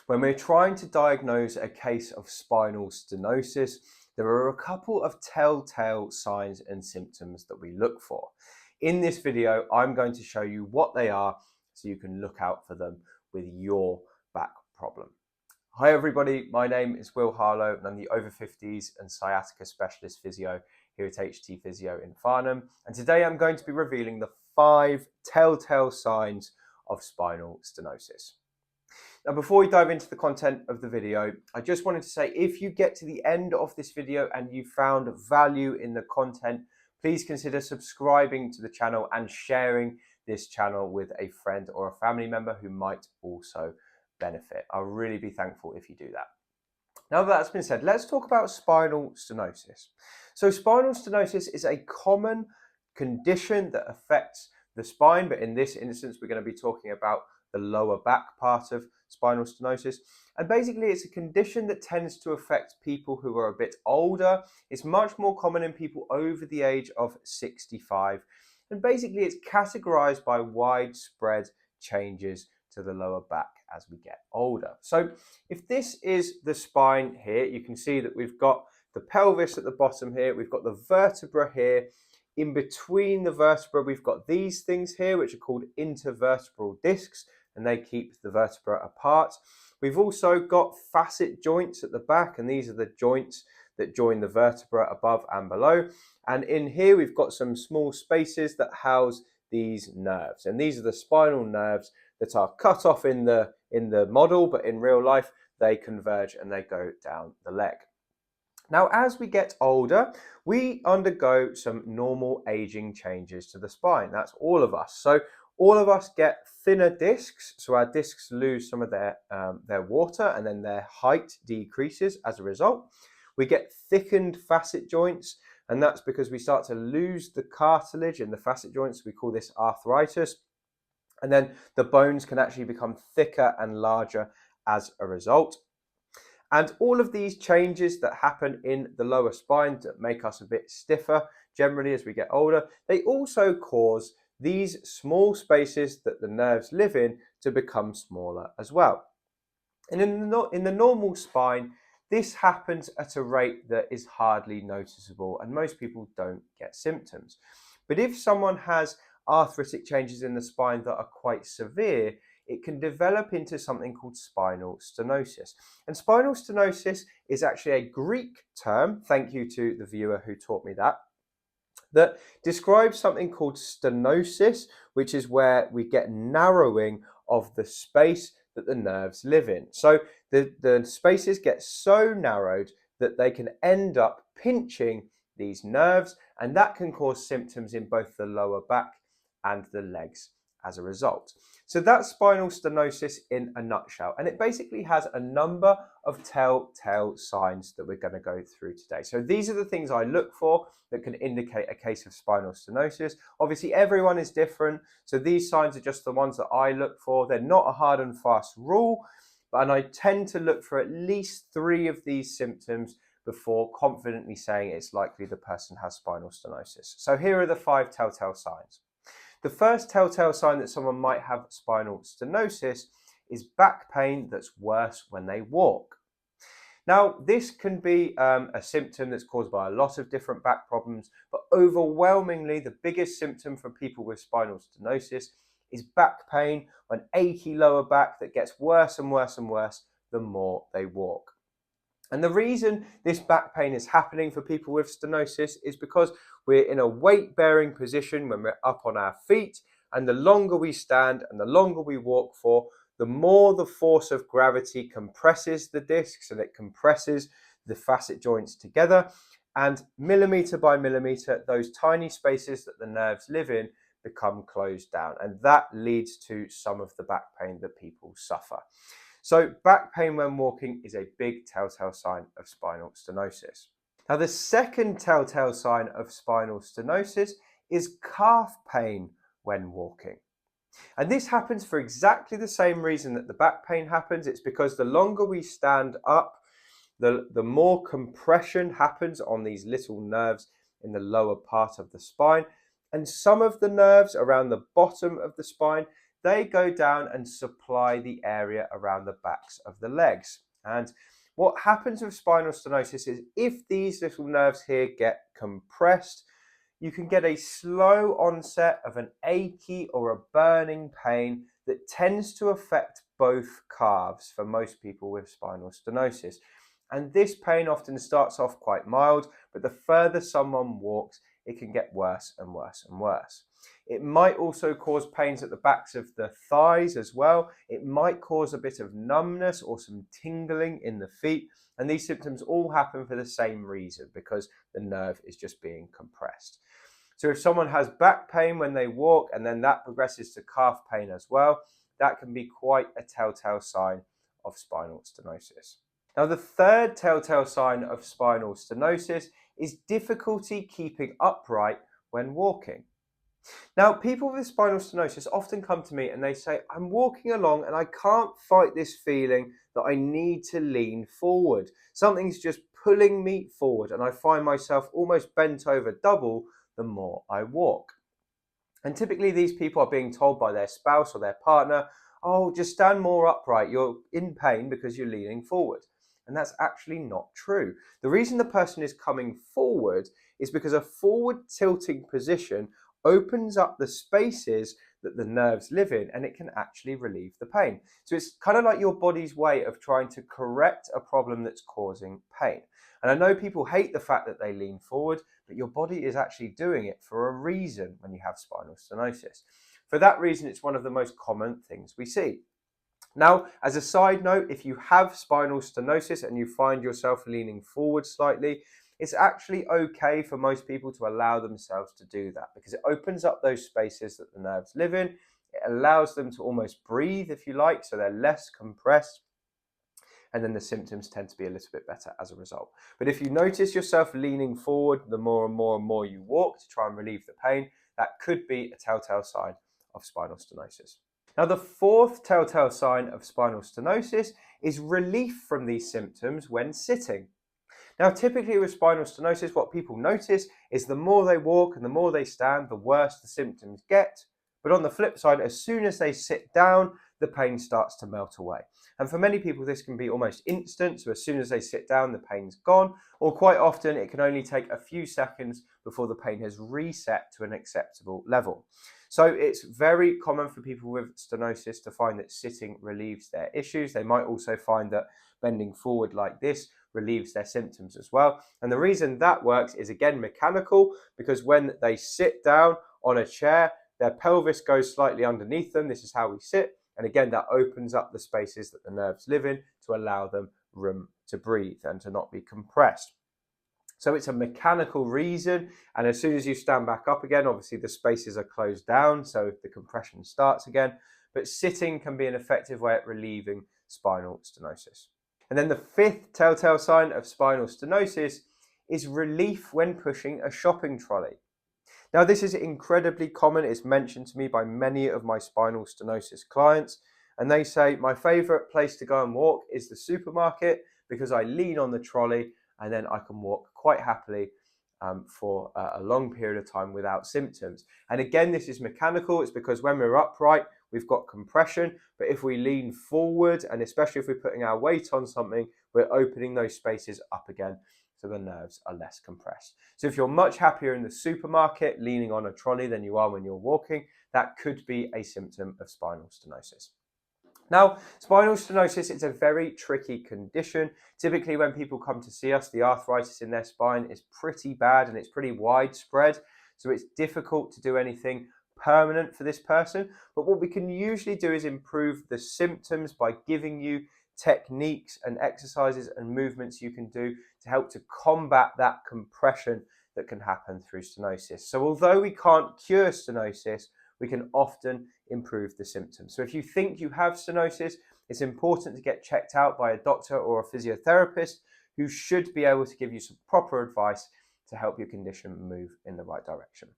When we're trying to diagnose a case of spinal stenosis, there are a couple of telltale signs and symptoms that we look for. In this video, I'm going to show you what they are so you can look out for them with your back problem. Hi everybody, my name is Will Harlow and I'm the Over-Fifties and Sciatica Specialist Physio here at HT Physio in Farnham. And today I'm going to be revealing the 5 telltale signs of spinal stenosis. Now, before we dive into the content of the video, I just wanted to say, if you get to the end of this video and you found value in the content, please consider subscribing to the channel and sharing this channel with a friend or a family member who might also benefit. I'll really be thankful if you do that. Now that that's been said, let's talk about spinal stenosis. So spinal stenosis is a common condition that affects the spine, but in this instance, we're going to be talking about the lower back part of spinal stenosis. And basically, it's a condition that tends to affect people who are a bit older. It's much more common in people over the age of 65. And basically, it's categorized by widespread changes to the lower back as we get older. So if this is the spine here, you can see that we've got the pelvis at the bottom here, we've got the vertebra here. In between the vertebra, we've got these things here, which are called intervertebral discs, and they keep the vertebra apart. We've also got facet joints at the back, and these are the joints that join the vertebra above and below. And in here, we've got some small spaces that house these nerves. And these are the spinal nerves that are cut off in the model, but in real life, they converge and they go down the leg. Now, as we get older, we undergo some normal aging changes to the spine. That's all of us. So all of us get thinner discs. So our discs lose some of their water and then their height decreases as a result. We get thickened facet joints, and that's because we start to lose the cartilage in the facet joints. We call this arthritis. And then the bones can actually become thicker and larger as a result. And all of these changes that happen in the lower spine that make us a bit stiffer generally as we get older, they also cause these small spaces that the nerves live in to become smaller as well. And in the normal spine, this happens at a rate that is hardly noticeable and most people don't get symptoms. But if someone has arthritic changes in the spine that are quite severe, it can develop into something called spinal stenosis. And spinal stenosis is actually a Greek term, thank you to the viewer who taught me that describes something called stenosis, which is where we get narrowing of the space that the nerves live in. So the spaces get so narrowed that they can end up pinching these nerves, and that can cause symptoms in both the lower back and the legs as a result. So that's spinal stenosis in a nutshell. And it basically has a number of telltale signs that we're going to go through today. So these are the things I look for that can indicate a case of spinal stenosis. Obviously, everyone is different. So these signs are just the ones that I look for. They're not a hard and fast rule, and I tend to look for at least 3 of these symptoms before confidently saying it's likely the person has spinal stenosis. So here are the 5 telltale signs. The first telltale sign that someone might have spinal stenosis is back pain that's worse when they walk. Now, this can be a symptom that's caused by a lot of different back problems, but overwhelmingly, the biggest symptom for people with spinal stenosis is back pain, an achy lower back that gets worse and worse and worse the more they walk. And the reason this back pain is happening for people with stenosis is because we're in a weight-bearing position when we're up on our feet, and the longer we stand and the longer we walk for, the more the force of gravity compresses the discs and it compresses the facet joints together, and millimeter by millimeter, those tiny spaces that the nerves live in become closed down, and that leads to some of the back pain that people suffer. So back pain when walking is a big telltale sign of spinal stenosis. Now, the second telltale sign of spinal stenosis is calf pain when walking. And this happens for exactly the same reason that the back pain happens. It's because the longer we stand up, the more compression happens on these little nerves in the lower part of the spine. And some of the nerves around the bottom of the spine, they go down and supply the area around the backs of the legs. And what happens with spinal stenosis is if these little nerves here get compressed, you can get a slow onset of an achy or a burning pain that tends to affect both calves for most people with spinal stenosis. And this pain often starts off quite mild, but the further someone walks, it can get worse and worse and worse. It might also cause pains at the backs of the thighs as well. It might cause a bit of numbness or some tingling in the feet. And these symptoms all happen for the same reason, because the nerve is just being compressed. So if someone has back pain when they walk and then that progresses to calf pain as well, that can be quite a telltale sign of spinal stenosis. Now, the third telltale sign of spinal stenosis is difficulty keeping upright when walking. Now, people with spinal stenosis often come to me and they say, I'm walking along and I can't fight this feeling that I need to lean forward. Something's just pulling me forward and I find myself almost bent over double the more I walk. And typically these people are being told by their spouse or their partner, oh, just stand more upright. You're in pain because you're leaning forward. And that's actually not true. The reason the person is coming forward is because a forward tilting position opens up the spaces that the nerves live in, and it can actually relieve the pain. So it's kind of like your body's way of trying to correct a problem that's causing pain. And I know people hate the fact that they lean forward, but your body is actually doing it for a reason when you have spinal stenosis. For that reason, it's one of the most common things we see. Now, as a side note, if you have spinal stenosis and you find yourself leaning forward slightly, it's actually okay for most people to allow themselves to do that, because it opens up those spaces that the nerves live in. It allows them to almost breathe, if you like, so they're less compressed. And then the symptoms tend to be a little bit better as a result. But if you notice yourself leaning forward the more and more and more you walk to try and relieve the pain, that could be a telltale sign of spinal stenosis. Now, the fourth telltale sign of spinal stenosis is relief from these symptoms when sitting. Now, typically with spinal stenosis, what people notice is the more they walk and the more they stand, the worse the symptoms get. But on the flip side, as soon as they sit down, the pain starts to melt away. And for many people, this can be almost instant. So as soon as they sit down, the pain's gone. Or quite often, it can only take a few seconds before the pain has reset to an acceptable level. So it's very common for people with stenosis to find that sitting relieves their issues. They might also find that bending forward like this relieves their symptoms as well. And the reason that works is, again, mechanical, because when they sit down on a chair, their pelvis goes slightly underneath them. This is how we sit. And again, that opens up the spaces that the nerves live in to allow them room to breathe and to not be compressed. So it's a mechanical reason. And as soon as you stand back up again, obviously the spaces are closed down, so the compression starts again. But sitting can be an effective way at relieving spinal stenosis. And then the fifth telltale sign of spinal stenosis is relief when pushing a shopping trolley. Now, this is incredibly common. It's mentioned to me by many of my spinal stenosis clients, and they say, my favorite place to go and walk is the supermarket because I lean on the trolley and then I can walk quite happily for a long period of time without symptoms. And again, this is mechanical. It's because when we're upright, we've got compression, but if we lean forward, and especially if we're putting our weight on something, we're opening those spaces up again, so the nerves are less compressed. So if you're much happier in the supermarket leaning on a trolley than you are when you're walking, that could be a symptom of spinal stenosis. Now, spinal stenosis is a very tricky condition. Typically, when people come to see us, the arthritis in their spine is pretty bad and it's pretty widespread. So it's difficult to do anything permanent for this person. But what we can usually do is improve the symptoms by giving you techniques and exercises and movements you can do to help to combat that compression that can happen through stenosis. So although we can't cure stenosis, we can often improve the symptoms. So if you think you have stenosis, it's important to get checked out by a doctor or a physiotherapist who should be able to give you some proper advice to help your condition move in the right direction.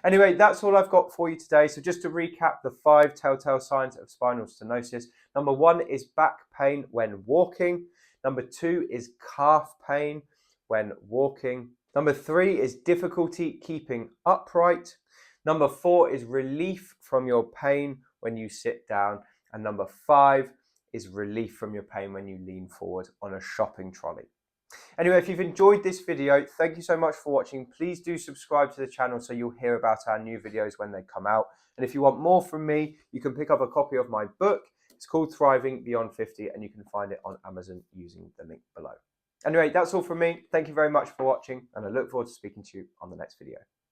Anyway, that's all I've got for you today. So just to recap the 5 telltale signs of spinal stenosis. Number 1 is back pain when walking. Number 2 is calf pain when walking. Number 3 is difficulty keeping upright. Number 4 is relief from your pain when you sit down. And number 5 is relief from your pain when you lean forward on a shopping trolley. Anyway, if you've enjoyed this video, thank you so much for watching. Please do subscribe to the channel so you'll hear about our new videos when they come out. And if you want more from me, you can pick up a copy of my book. It's called Thriving Beyond 50, and you can find it on Amazon using the link below. Anyway, that's all from me. Thank you very much for watching, and I look forward to speaking to you on the next video.